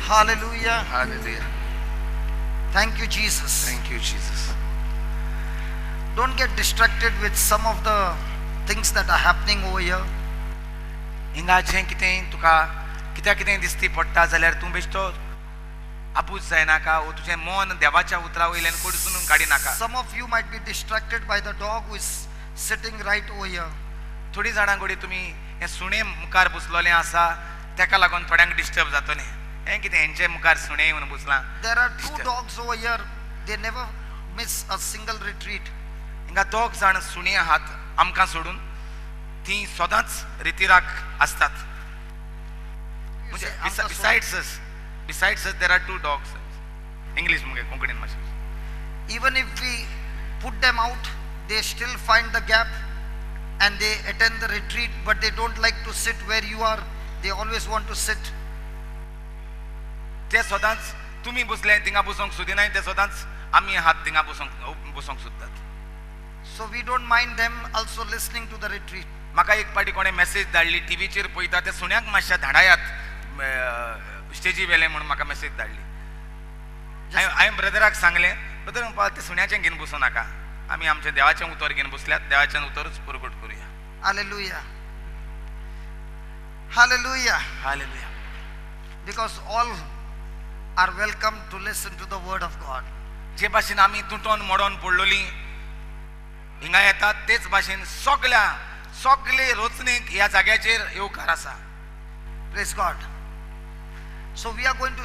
Hallelujah. Hallelujah. Thank you, Jesus. Thank you, Jesus. Don't get distracted with some of the things that are happening over here. हिंगा जें कितें तुका कितें दिसती पडटा जाल्यार तूं बेश्टो आपूच जायनाका वो तुजें मन देवाच्या उतरा वयल्यान कडसून काडी नाका. Some of you might be distracted by the dog who is sitting right over here. थोडी जाणां घोडी तुमी हें सुणें मुखार बसलोलें आसा तेका लागून थोड्यांक डिस्टर्ब जातलें. हें कितें हेंचे मुखार सुणें येवन बसलां. There are two dogs over here. They never miss a single retreat. हिंगा दोग जाण सुणीं आहात आमकां सोडून ती सदांच रितीराक असतात. म्हणजे besides us there are two dogs. English मुगे कोंकणीन मातशें. Even if we put them out, they still find the gap and they attend the retreat, but they don't like to sit where you are. They always want to sit. ते सदांच तुमी बसले थिंगा बसोंक सोदिनाय ते सदांच आमी आहात थिंगा बसोंक सोदतात. So we don't mind them also listening to the retreat. म्हाका एक पाटी कोणे मेसेज धाडली टीव्हीचेर पळयता ते सुण्याक मातशें धाडायात स्टेजी वेले म्हणून म्हाका मेसेज धाडली. हांवें ब्रदराक सांगलें ब्रदर म्हणपा ते सुण्याचें घेवन बसूं नाका आमी आमचें देवाचें उतर घेवन बसल्यात देवाचें उतरूच पुरगूट करुया. Hallelujah. Hallelujah. Hallelujah. Because all are welcome to listen to the word of God. जे भाशेन आमी तुटोन मोडोन पडलोलीं हिंगा येतात तेच भाशेन सगळे रोचणेक ह्या जाग्याचेर येवकार आसा. Praise God. So we are going to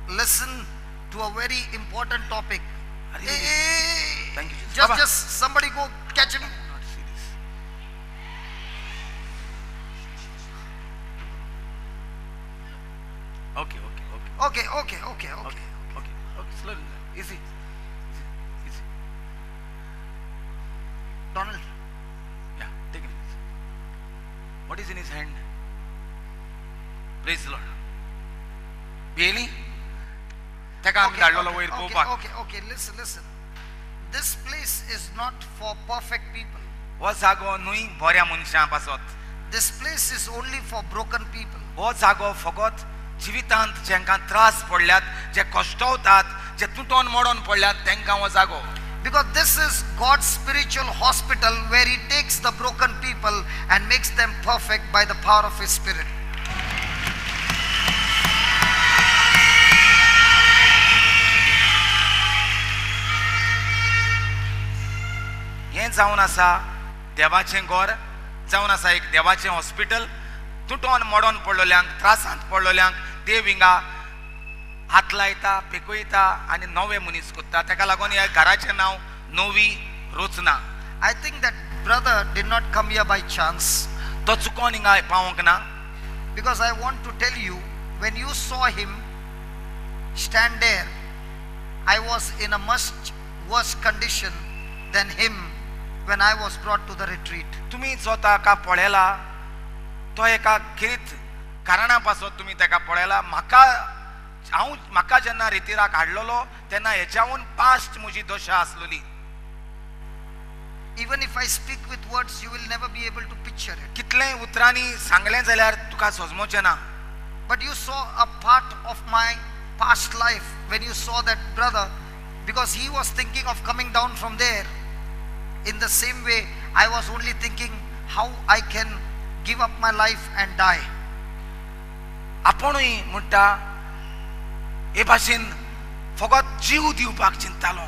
listen to a very important topic. Hey, Thank you, Jesus. just somebody go catch him. Not serious. Okay. Slowly. Easy. Donald, Yeah, take it. What is in his hand? Praise the Lord. Really? Take on okay, listen. This place is not for perfect people. हो जागो न्हय बऱ्या मनशां पासत. This place is only for broken people. हो जागो फकत जिवितांत जेंकां त्रास पडल्यात जे कश्टवतात जे तुटोन मोडोन पडल्यात तेंकां हो जागो. Because this is God's spiritual hospital where He takes the broken people and makes them perfect by the power of His Spirit. हें जावन आसा देवाचें घर जावन आसा एक देवाचें हॉस्पिटल. तुटोन मोडोन पडलोल्यांक त्रासांत पडलोल्यांक देव हिंगा हात लायता पेकयता आनी नवे मनीस कोत्ता. ताका लागून ह्या घराचें नांव नवी रोचना. I think that brother did not come here by chance. तो चुकोन हिंगा पावोंक ना. Because I want to tell you, when you saw him stand there, I was in a much worse condition than him when I was brought to the retreat. तुमी जो ताका पळयला तो एका किरीत कारणा पासत तुमी ताका पळयला. म्हाका जेन्ना रितीराक हाडलोलो तेन्ना हेच्याहून पास्ट म्हजी दशा आसलोली. Even if I speak with words, you will never be able to picture it. कितलेय उतरांनी सांगलें जाल्यार तुका सजमोचें ना. But you saw a part of my past life when you saw that brother, because he was thinking of coming down from there. In the same way, I was only thinking how I can give up my life and die. आपुणूय म्हणटा हे भाशेन फकत जीव दिवपाक चिंतालो.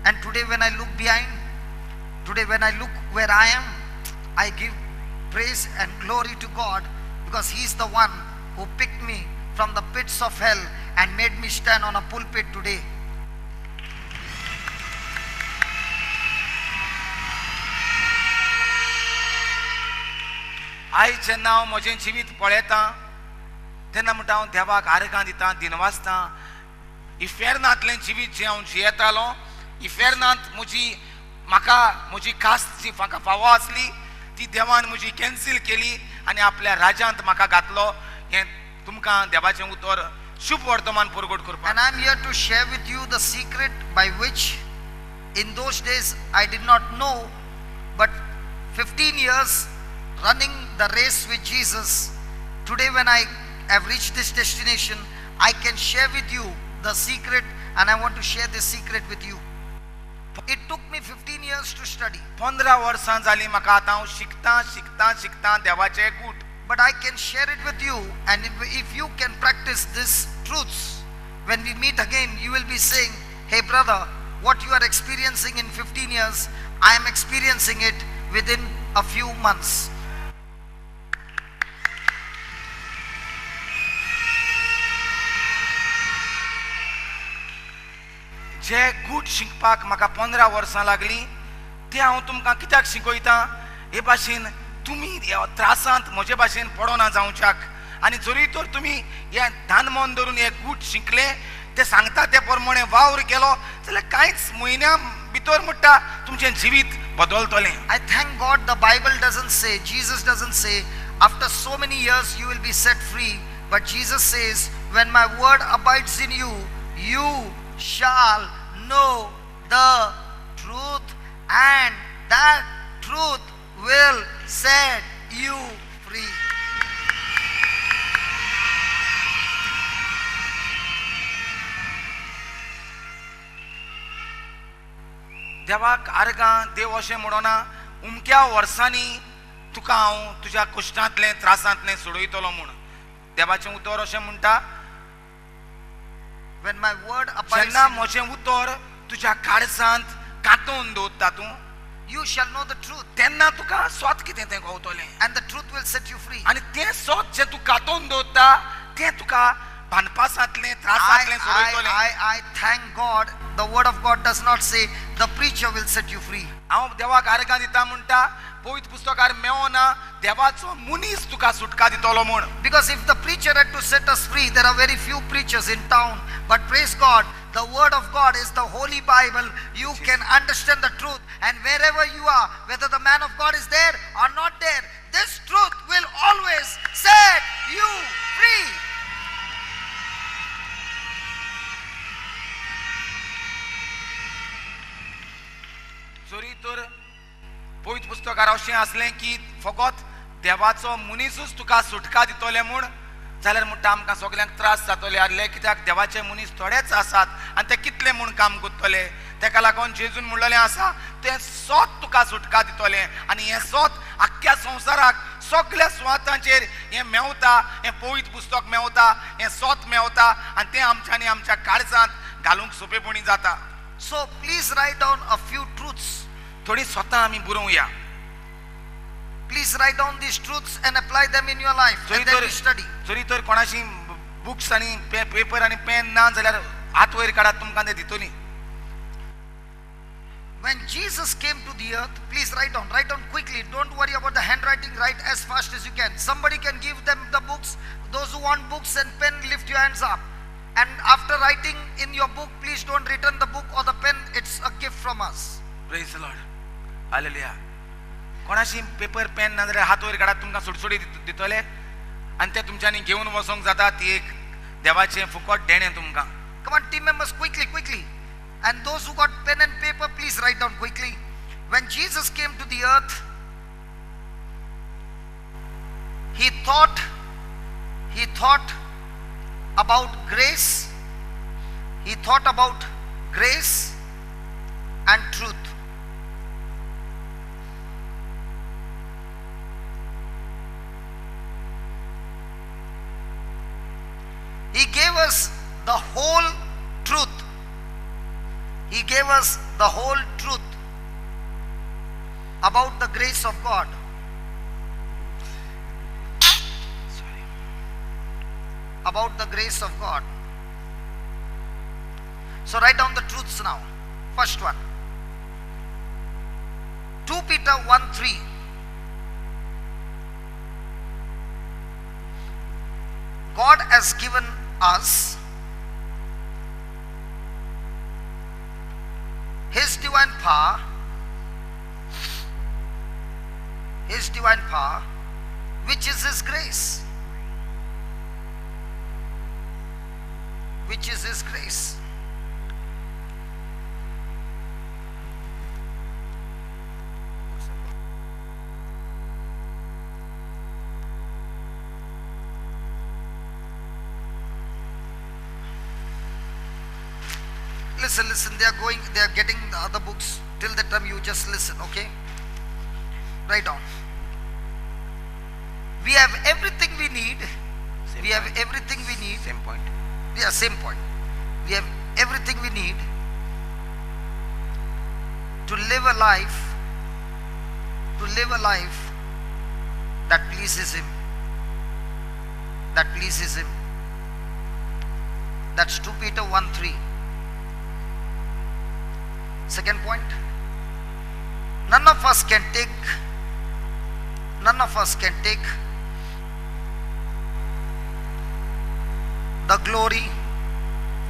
And today when I look behind, today when I look where I am, I give praise and glory to God, because He is the one who picked me from the pits of hell and made me stand on a pulpit today. आयज जेन्ना हांव म्हजें जिवीत पळयतां तेन्ना म्हणटा हांव देवाक आर्गां दितां दिनवासतां. इफेर्नांतलें जिवीत जें हांव जियेतालों इफेर्नांत म्हजी कास्त जी म्हाका फावो आसली ती देवान म्हजी कॅन्सील केली आनी आपल्या राज्यांत म्हाका घातलो. हें तुमकां देवाचें उतर शुभ वर्तमान पुरगोट करपाक. And I am here to share with you the secret by which in those days I did not know, but 15 years running the race with Jesus, today when I have reached this destination, I can share with you the secret, and I want to share this secret with you. It took me 15 years to study, 15 वर्सां जाली म्हाका आतां हांव शिकता शिकता शिकता देवाचे गूट. but I can share it with you, and if you can practice these truths, when we meet again, you will be saying, hey brother, what you are experiencing in 15 years, I am experiencing it within a few months. जे गूट शिकपाक म्हाका 15 वर्सां लागली ते हांव तुमकां कित्याक शिकयतां, हे भाशेन तुमी ह्या त्रासांत म्हजे भाशेन पडोना जावच्याक. आनी जरी तर तुमी हे धान मन धरून हे गूट शिकले, ते सांगता ते प्रमाणे वावर केलो जाल्यार कांयच म्हयन्या भितर म्हणटा तुमचें जिवीत बदलतलें. I thank God the Bible doesn't say, Jesus doesn't say, after so many years you will be set free, but Jesus says, when my word abides in you, you shall know the truth, and that truth will set you free. देवाक आर्गां देव अशें म्हणना उमक्या वर्सांनी तुका हांव तुज्या कश्टांतले त्रासांतले सोडयतलो म्हूण. देवाचें उतर अशें म्हणटा, When my word abides जेन्ना in you, म्हजें उतर तुज्या काळजांत कातून दवरता तूं, you shall know the truth, तेन्ना तुका स्वत कितें तें कळटलें. and the truth will set you free. आनी तें स्वत जें तूं कातून दवरता तें तुका भानपासांतलें त्रासांतलें सोडयतलें. I thank God, the word of God does not say the preacher will set you free. हांव देवाक आर्गां दिता म्हणटा पवित्र पुस्तकार मेळना देवाचो मनीस तुका सुटका दितलो म्हूण. Because if the preacher had to set us free, there are very few preachers in town. But praise God, the word of God is the Holy Bible. You can understand the truth, and wherever you are, whether the man of God is there or not there, this truth will always set you free. जरी तर पवित्र पुस्तकार अशें असलें की फकत देवाचो मनीसूच तुका सुटका दितले म्हूण, जाल्यार म्हणटा आमकां सगल्यांक त्रास जातले आसले, कित्याक देवाचे मनीस थोडेच आसात आनी ते कितले म्हूण काम करतले. तेका लागून जेजून म्हणलेलें आसा तें सोत तुका सुटका दितलें, आनी हें सोत आख्ख्या संवसाराक सगल्या सुवातांचेर हें मेवता, हें पवित्र पुस्तक मेवता, हें सोत मेवता, आनी तें आमच्यांनी आमच्या काळजांत घालूंक सोंपेपणी जाता. So please write down a few truths. थोडी स्वता आमी बरोवया. Please write down these truths and apply them in your life, and then you study. जरी तर कोणाशी बुक्स आनी पेपर आनी पेन ना जाल्यार हात वयर काडात, तुमकां ते दितली. When Jesus came to the earth, please write down quickly. Don't worry about the handwriting, write as fast as you can. Somebody can give them the books. Those who want books and pen, lift your hands up. And after writing in your book, please don't return the book or the pen. It's a gift from us. Praise the Lord. Hallelujah. कोणाशी paper pen ना जाल्यार हात वयर काडात, तुमकां सुटसुटी दितले आनी ते तुमच्यांनी घेवन वचोंक जाता. ती एक देवाचें फुकट देणें तुमकां. Come on, team members, quickly. And those who got pen and paper, please write down quickly. When Jesus came to the earth, he thought about grace. He thought about grace and truth. He gave us the whole truth. He gave us the whole truth about the grace of God. About the grace of God. So write down the truths now. First one. 2 Peter 1:3. God has given us His divine power, which is His grace. Which is His grace. Listen. They are getting the other books. Till that time you just listen, okay? Write down. We have everything we need. Same We have point. everything we need. Same point. Yeah, same point. We have everything we need to live a life that pleases Him. That pleases Him. That's 2 Peter 1:3. Second point. None of us can take the glory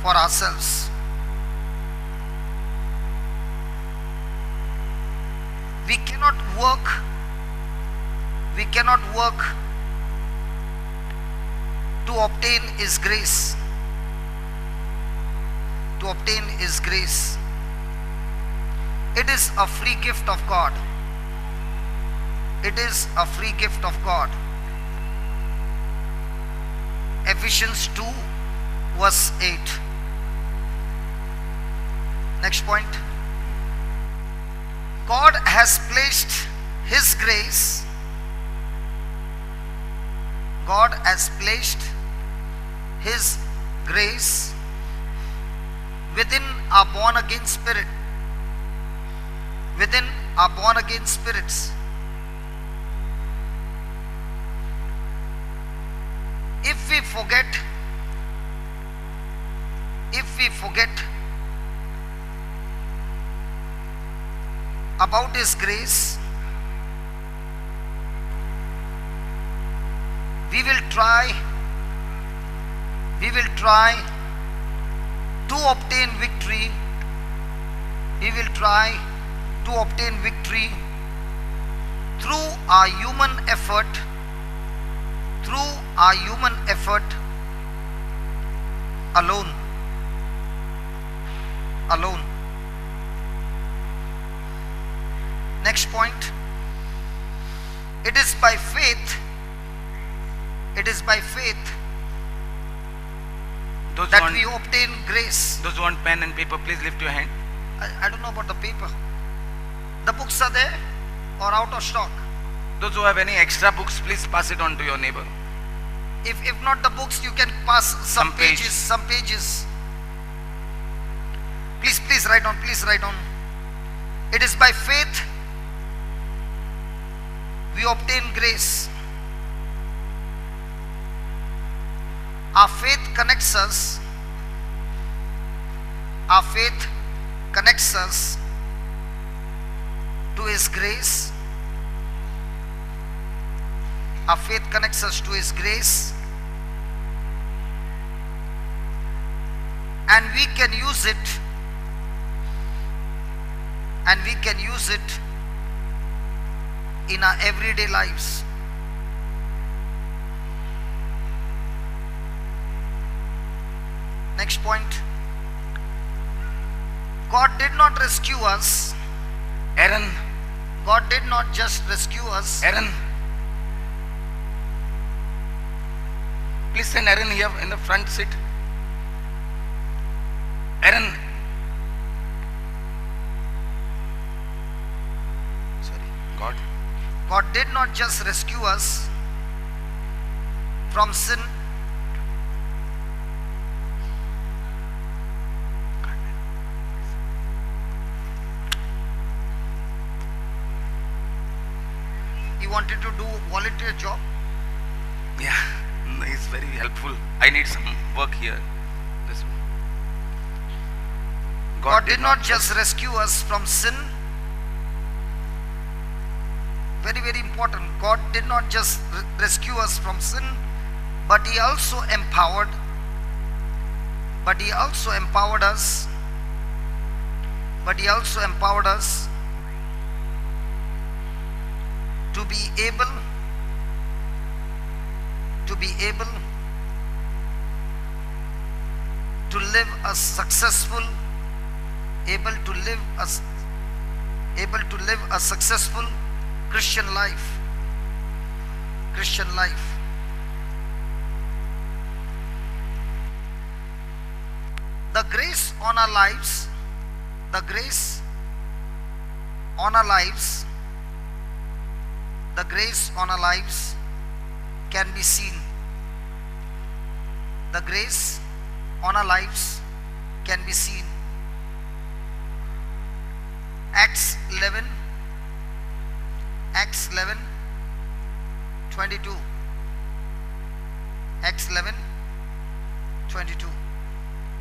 for ourselves. We cannot work to obtain His grace. To obtain His grace. It is a free gift of God. It is a free gift of God. Ephesians 2 verse 8. Next point. God has placed His grace. God has placed His grace within our born again spirit. Within our born again spirits. If we forget about His grace, we will try to obtain victory. We will try to obtain victory through our human effort. Through our human effort alone. Next point. It is by faith Those that who want, we obtain grace. those who want pen and paper, please lift your hand. I don't know about the paper. The books are there or out of stock? Those who have any extra books, please pass it on to your neighbor. If not the books, you can pass some Some pages. Please write down. It is by faith we obtain grace. Our faith connects us. To His grace. Our faith connects us to His grace. And we can use it. In our everyday lives. Next point. God did not rescue us. Aaron, God did not just rescue us. Aaron, please send Aaron here in the front seat. Aaron, sorry, God did not just rescue us from sin. He wanted to do volunteer job. Yeah, he's very helpful. I need some work here. This one. God did not just rescue us from sin. Very, very important. God did not just rescue us from sin, but He also empowered us. To be able to live a successful Christian life. the grace on our lives, the grace on our lives, the grace on our lives can be seen. The grace on our lives can be seen. Acts 11, Acts 11, 22. Acts 11, 22.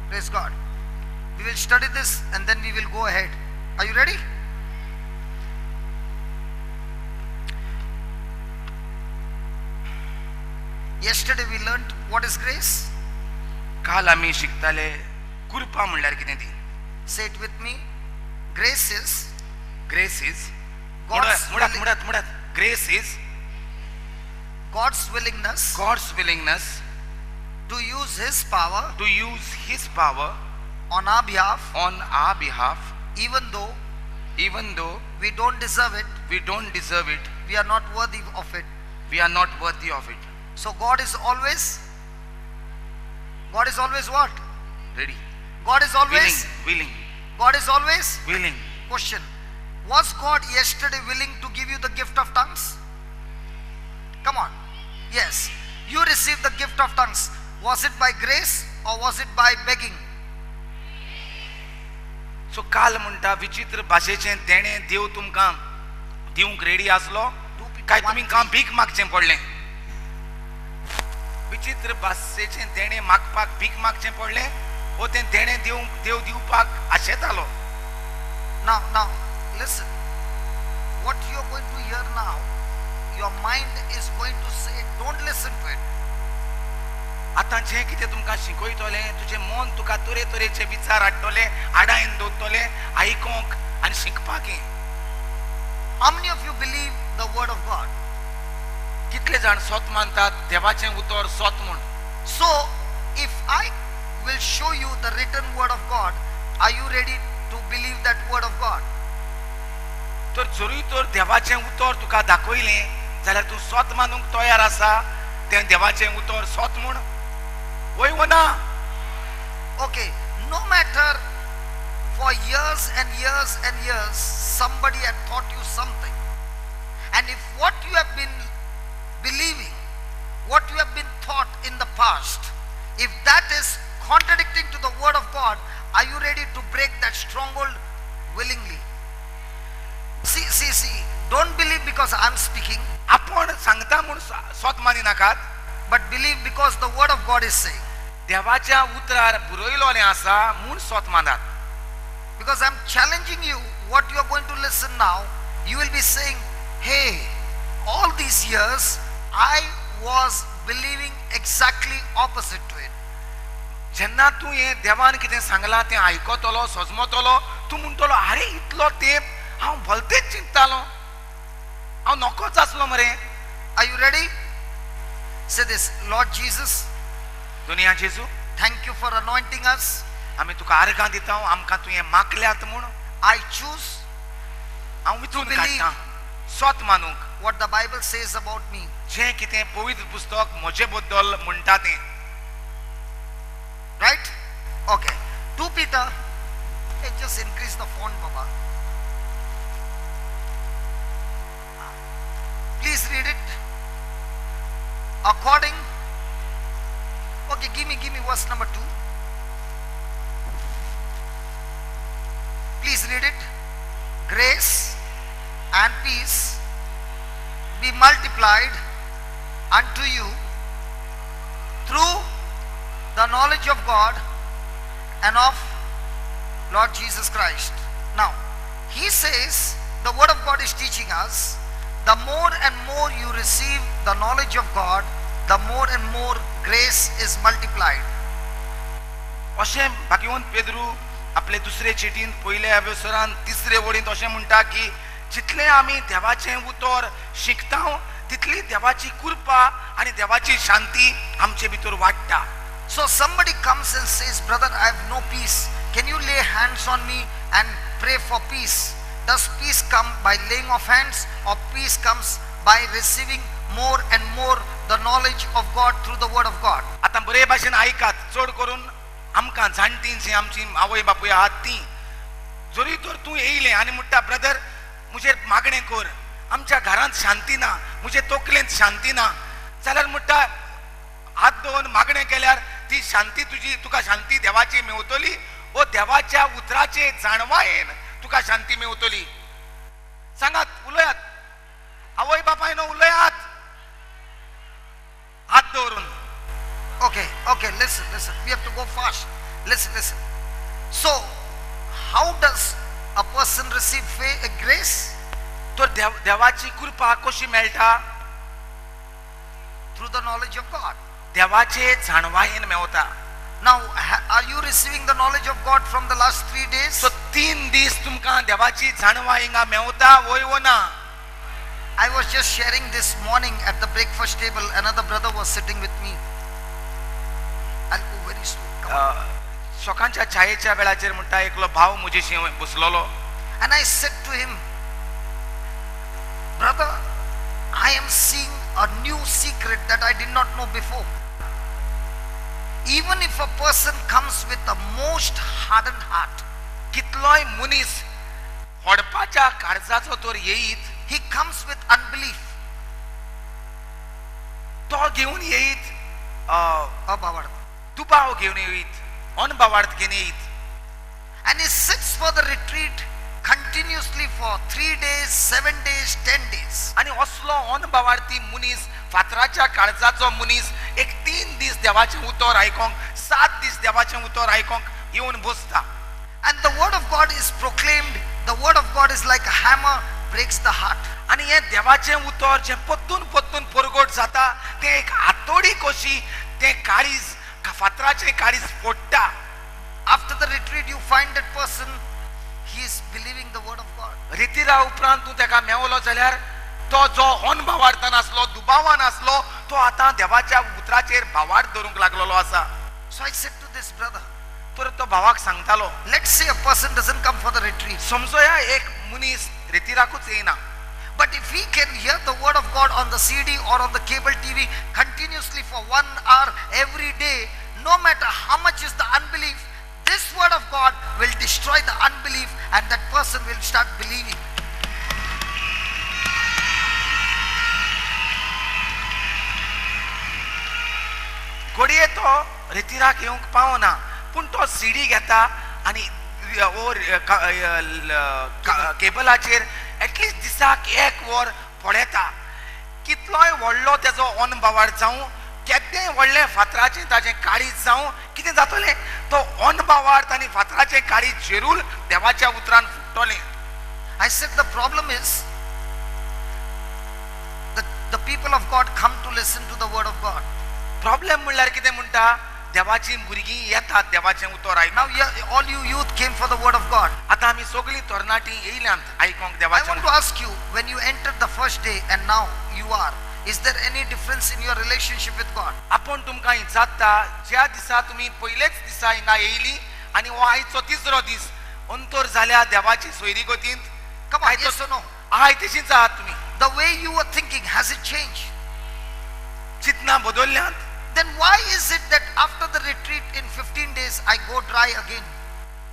Praise God. We will study this and then we will go ahead. Are you ready? Yesterday we learned what is grace. काल आम्ही शिकताले कृपा म्हणल्यार कितें ती. Say it with me. Grace is grace is God's मुळात grace is God's willingness God's willingness to use His power to use his power on our behalf, on our behalf even though even though we don't deserve it, we don't deserve it, we are not worthy of it. we are not worthy of it. So God is always what? Ready? God is always willing God is always willing. Question. Was God yesterday willing to give you the gift of tongues? Come on. Yes. You received the gift of tongues. Was it by grace or was it by begging? सो काल म्हणटा विचित्र भाशेचें तेणे देव तुमकां दिवंक ready आसलो काय तुमकां भीक मागचें पडलें. विचित्र भाशेचें तेणे मागपाक भीक मागचें पडलें वो तें तेणे देव दिवपाक आशेतालो. Now, listen. What you are going to hear now, your mind is going to say, don't listen to it. आतां जें कितें तुमकां शिकयतलें तुजें मन तुका तरेतरेचे विचार हाडटले आडायन दवरतलें आयकोंक आनी शिकपाक. How many of you believe the word of God? कितले जाण सोत मानतात देवाचें उतर सोत म्हूण. So, if I will show you the written word of God, are you ready to believe that word of God? तर जरूय तर देवाचें उतर तुका दाखयलें जाल्यार तूं सोत मानूंक तयार आसा तें देवाचें उतर सोत म्हूण. वय वो ना. Okay, no matter for years and years and years, somebody had taught you something. And if what you have been believing, what you have been taught in the past, if that is contradicting to the word of God, are you ready to break that stronghold willingly? See, don't believe because I'm speaking, आपण सांगता म्हूण सोत मानी नाकात, but believe because the word of God is saying. देवाच्या उतरार बरयलोलें आसा म्हूण सोत मानात. Because I'm challenging you, what you are going to listen now, you will be saying, hey, all these years I was believing exactly opposite to it. जेन्ना तूं हें देवान कितें सांगलां तें आयकतलो सजमतलो तूं म्हणटलो आरे इतलो तेंप हांव भलतेंच चिंततालो हांव नकोच आसलो मरे. Are you ready? Say this, Lord Jesus, दुनिया जेजू thank you for anointing us. आमी तुका आर्गां दिता आमकां तुवें मागल्यात म्हूण. I choose हांव विचून believe. काडटां सोत मानूंक what the Bible says about me. जें कितें पवित्र पुस्तक म्हजे बद्दल म्हणटा तें. Right? Okay. 2 Peter. Hey, just increase the font, Baba. Please read it. According. Okay, give me verse number 2. Please read it. Grace and peace be multiplied unto you through the knowledge of God and of Lord Jesus Christ. Now, he says, the word of God is teaching us, the more and more you receive the knowledge of God, the more and more grace is multiplied. अशें भाग्यवंत पेद्रू आपले दुसरे चिटीन पयल्या अवेसरान तिसरे वडींत अशें म्हणटा की जितलें आमी देवाचें उतर शिकता तितली देवाची कृपा आनी देवाची शांती आमचे भितर वाडटा. So somebody comes and says, brother, I have no peace. Can you lay hands on me and pray for peace? Does peace come by laying of hands, or peace comes by receiving more and more the knowledge of God through the word of God? आतां बरे भाशेन आयकात. चड करून आमकां जाणटींची आमची आवय बापूय आहात ती जरी तर तूं येयलें आनी म्हणटा ब्रदर मुजेर मागणें कर आमच्या घरांत शांती ना मुजे तकलेंत शांती ना जाल्यार म्हणटा हात दवरून मागणें केल्यार ती शांती तुका शांती देवाची मेवतली ओ देवाच्या उतराचे जाणवायेन तुका शांती मेवतली सांगात उलयात आवय बापायनो उलयात हात दवरून Okay, listen. We have to go fast. Listen. So, how does a person receive grace? तर देवाची कृपा कशी मेळटा Through the knowledge of God. देवाचे जाणवायेन Mewat Now, are you receiving the knowledge of God from the last 3 days? सो 3 दीस तुमकां देवाची जाणवा हिंगा मेवता वय वो ना I was just sharing this morning at the breakfast table. Another brother was sitting with me. I'll go very slow. Come on. सकाळच्या चायेच्या वेळाचेर म्हणटा एकलो भाव मुजेशी बसलोलो And I said to him, brother, I am seeing a new secret that I did not know before. Even if a person comes with a most hardened heart, कितलोय मनीस होडपाच्या काळजाचो तर येयीत he comes with unbelief. तो घेऊन येयीत Abhavard. दुबाव घेऊन येयीत अनबावार्थ घेऊन येयीत And he sits for the retreat continuously for 3 days, 7 days, 10 days. आणि असलो अनबावार्थी मनीस फातराच्या काळजाचो मनीस एक 3 दीस देवाचें उतर आयकोंक 7 दीस देवाचें उतर आयकोंक येवन बसता And the word of God is proclaimed. The word of God is like a hammer, breaks the heart. आणि हे देवाचें उतर जे पत्तून परगोट जाता ते एक हातोडी कशी ते काळीज फातराचें काळीज फोडटा After the retreat, you find that person, he is believing the word of God. रितीरा उपरांत तूं तेका मेवलो जाल्यार तो जो अनभावार्थान आसलो दुबावान आसलो तो आतां देवाच्या उतराचेर भावार्थ धरूंक लागलेलो आसा So I said to this brother, तर तो भावाक सांगतालो let's say a person doesn't come for the retreat. समजोया एक मनीस रितीराकूच येना But if he can hear the word of God on the CD or on the cable TV continuously for 1 hour every day, no matter how much is the unbelief, this word of God will destroy the unbelief and that person will start believing. घडये तो रितीराक येवंक पावना पूण तो CD घेता आनी केबलाचेर at least दिसाक 1 वर पळयता कितलोय व्हडलो तेजो अनबावार जावं केदेंय व्हडलें फातराचें ताचें काळीज जावं कितें जातलें तो अनबावार्थ आनी फातराचें काळीज जरूर देवाच्या उतरान फुटतलें I said the problem is that the people of God come to listen to the word of God. Problem म्हणल्यार कितें म्हणटा देवाची भुरगीं येतात देवाचें उतर आयकूंक Now all you youth came for the word of God. आतां आमी सगळीं तरणाटीं येयल्यांत आयकोंक I देवाचें want to ask you, when you entered the first day and now you are, is there any difference in your relationship with God? आपूण तुमकां इचात्ता ज्या दिसा तुमी पयलेच दिसा हिंगा येयली आनी हो आयचो 3रो दीस अंतर जाल्या देवाची सोयरीगतींत Come on, yes or no? आय तशींच आहात तुमी The way you were thinking, has it changed? चिंतना बदल्ल्यांत Then why is it that after the retreat in 15 days I go dry again?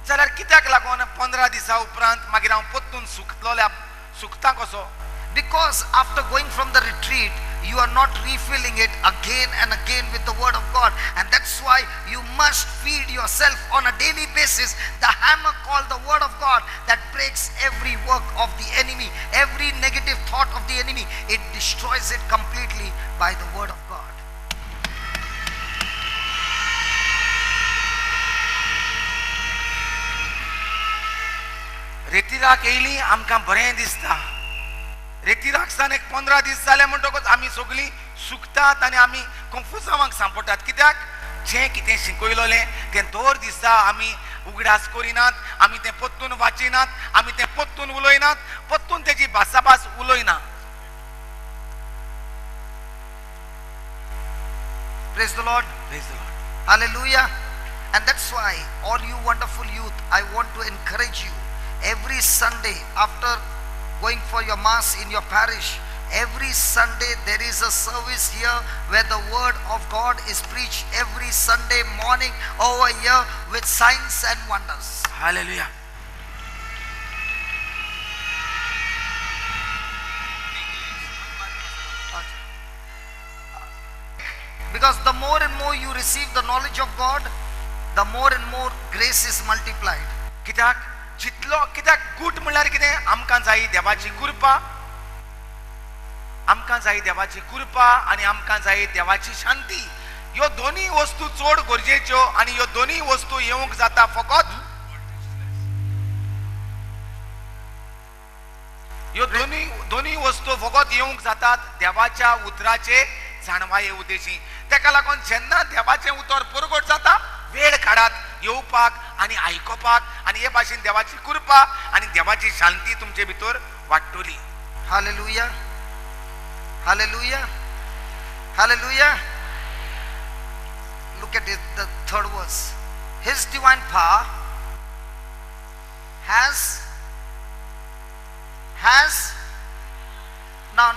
जाल्यार कित्याक लागून 15 दिसा उपरांत मागीर हांव परतून सुकता कसो Because after going from the retreat, you are not refilling it again and again with the word of God. And that's why you must feed yourself on a daily basis the hammer called the word of God that breaks every work of the enemy, every negative thought of the enemy. It destroys it completely by the word of God. रेतीराक येयली आमकां बरें दिसता रेतीराक सान एक 15 दीस जाले म्हणटकच आमी सगळीं सुकतात आनी आमी कन्फ्यूज जावंक सांपडटात कित्याक जें कितें शिकयलोलें तें दर दिसा आमी उगडास करिनात आमी तें परतून वाचिनात आमी तें परतून उलयनात परतून तेजी भासाभास उलयना Praise the Lord. Praise the Lord. Hallelujah. And that's why all you wonderful youth, I want to encourage you every Sunday after going for your mass in your parish, Every Sunday there is a service here where the word of God is preached every Sunday morning over here with signs and wonders. Hallelujah. Because the more and more you receive the knowledge of God, the more and more grace is multiplied. कित्याक जितलो कित्याक गुट म्हणल्यार कितें आमकां जायी देवाची कृपा, आमकां जायी देवाची कृपा आनी आमकां जायी देवाची शांती. ह्यो दोनी वस्तू चड गरजेच्यो आनी ह्यो दोनी वस्तू येवंक जाता फकत ह्यो दोनी वस्तू फकत येवंक जातात देवाच्या उतराचे जाणवाये उद्देशी. तेका लागून जेन्ना देवाचें उतर परगट जाता वेळ काडात येवपाक आनी आयकोपाक आनी हे भाशेन देवाची कृपा आनी देवाची शांती तुमचे भितर वाडटली. Hallelujah. Hallelujah. Hallelujah. Look at it, the third verse. His divine power has now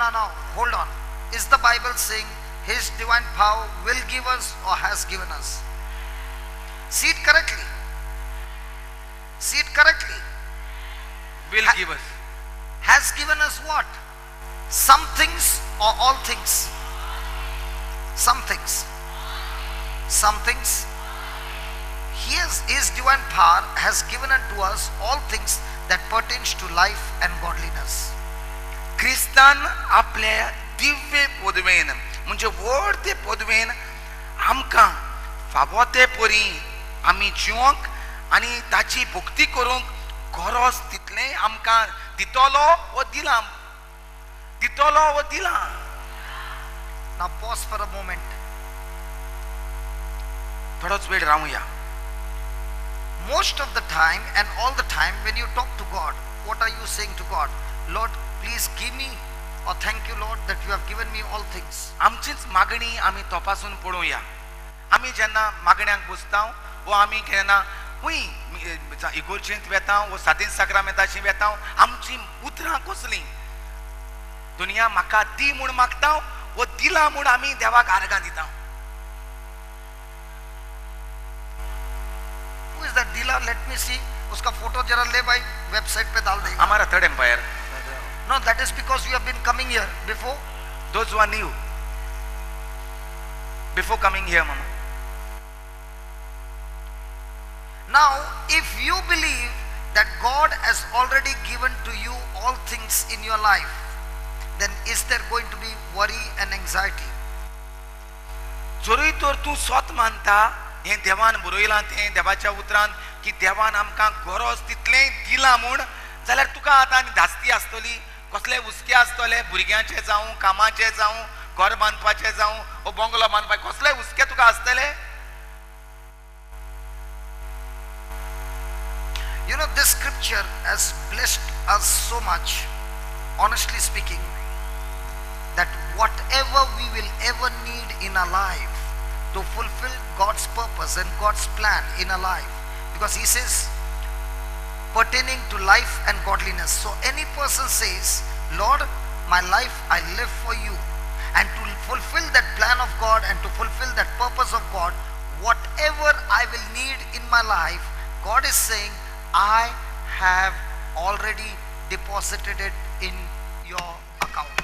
hold on. Is the Bible saying his divine power will give us or has given us? See it correctly. See it correctly. Will give us. Has given us what? Some things or all things? Some things. Some things. His divine power has given unto us all things that pertains to life and godliness. क्रिस्तान आपल्या दिव्य पदवेन म्हणजे व्हड ते पदवेन आमकां फावो ते परी आमी जिवंक आनी ताची भक्ती करूंक गरज तितलें आमकां दितलो व दिला. दितलो व दिला. Now pause for a moment. थोडोच वेळ रावुया. Most of the time and all the time when you talk to God, what are you saying to God? Lord, please give me, or thank you Lord that you have given me all things. आमचीच मागणी आमी तपासून पळोवया. आमी जेन्ना मागण्यांक बसता व आमी केन्ना हुंय इगोर्जेंत वेता व सातीन साक्रामेंताची वेता आमची उतरां कसलीं? दुनिया म्हाका दी म्हूण मागता व दिला म्हूण आमी देवाक आर्गां दिता. Who is that Dila? Let me see. उसका फोटो जरा ले भाई, वेबसाइट पे डाल देगा. हमारा third umpire. No, that is because you have been coming here before. Those who are new before coming here, mama. Now, if you believe that God has already given to you all things in your life, then is there going to be worry and anxiety? जरूय तर तूं स्वत मानता हें देवान बरयलां तें देवाच्या उतरांत की देवान आमकां गरज तितलें दिलां म्हूण, जाल्यार तुका आतां आनी धास्ती आसतली, कसले हुस्के आसतले, भुरग्यांचे जावं, कामाचे जावं, घर बांदपाचें जावं वो बंगलो बांदपाचें, कसले हुस्के तुका आसतले. You know, this scripture has blessed us so much, honestly speaking, that whatever we will ever need in our life to fulfill God's purpose and God's plan in our life, because he says pertaining to life and godliness. So any person says, Lord, my life I live for you, and to fulfill that plan of God and to fulfill that purpose of God, whatever I will need in my life, God is saying, I have already deposited it in your account.